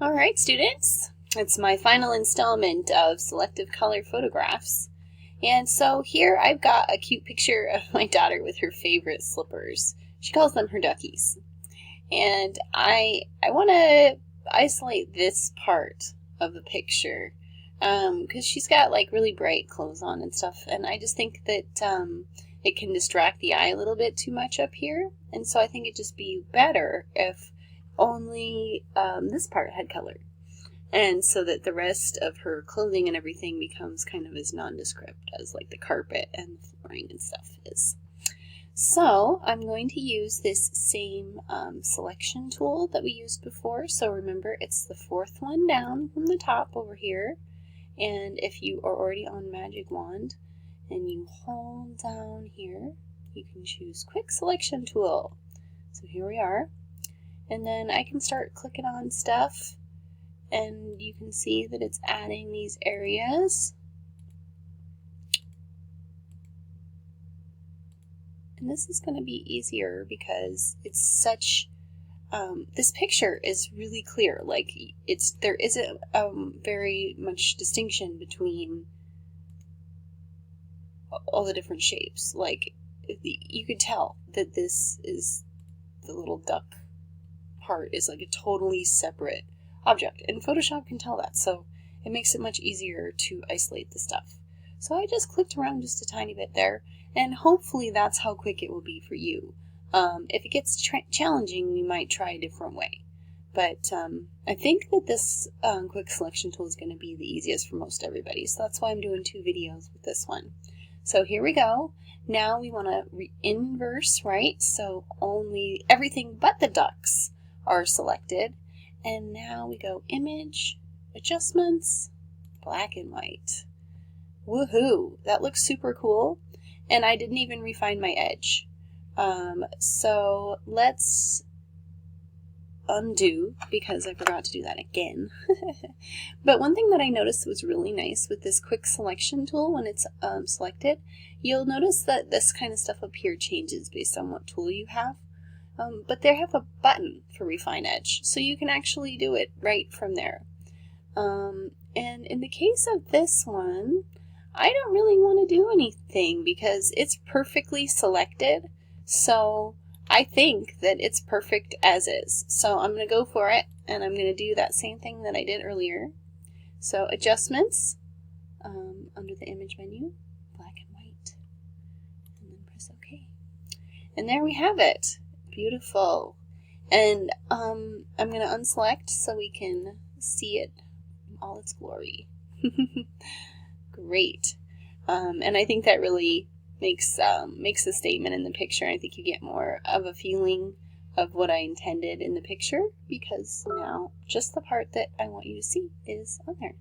All right, students, it's my final installment of selective color photographs. And so here I've got a cute picture of my daughter with her favorite slippers. She calls them her duckies. And I want to isolate this part of the picture because she's got like really bright clothes on and stuff. And I just think that it can distract the eye a little bit too much up here. And so I think it'd just be better if only this part had color, and so that the rest of her clothing and everything becomes kind of as nondescript as like the carpet and the flooring and stuff is. So I'm going to use this same selection tool that we used before. So remember, it's the fourth one down from the top over here, and if you are already on Magic Wand and you hold down here, you can choose Quick Selection Tool. So here we are. And then I can start clicking on stuff, and you can see that it's adding these areas. And this is going to be easier because it's such, this picture is really clear. Like there isn't very much distinction between all the different shapes. Like you could tell that this is the little duck part is like a totally separate object, and Photoshop can tell that, so it makes it much easier to isolate the stuff. So I just clicked around just a tiny bit there, and hopefully that's how quick it will be for you. If it gets challenging, we might try a different way, but I think that this quick selection tool is going to be the easiest for most everybody, so that's why I'm doing 2 videos with this one. So here we go. Now we want to inverse, right? So only everything but the ducks are selected, and now we go Image, Adjustments, Black and White. Woohoo! That looks super cool, and I didn't even refine my edge. So let's undo, because I forgot to do that again. But one thing that I noticed was really nice with this quick selection tool, when it's selected, you'll notice that this kind of stuff up here changes based on what tool you have. But they have a button for Refine Edge, so you can actually do it right from there. And in the case of this one, I don't really want to do anything because it's perfectly selected, so I think that it's perfect as is. So I'm going to go for it, and I'm going to do that same thing that I did earlier. So Adjustments, under the Image menu, Black and White, and then press OK. And there we have it. Beautiful. And I'm going to unselect so we can see it in all its glory. Great. And I think that really makes a statement in the picture. I think you get more of a feeling of what I intended in the picture, because now just the part that I want you to see is on there.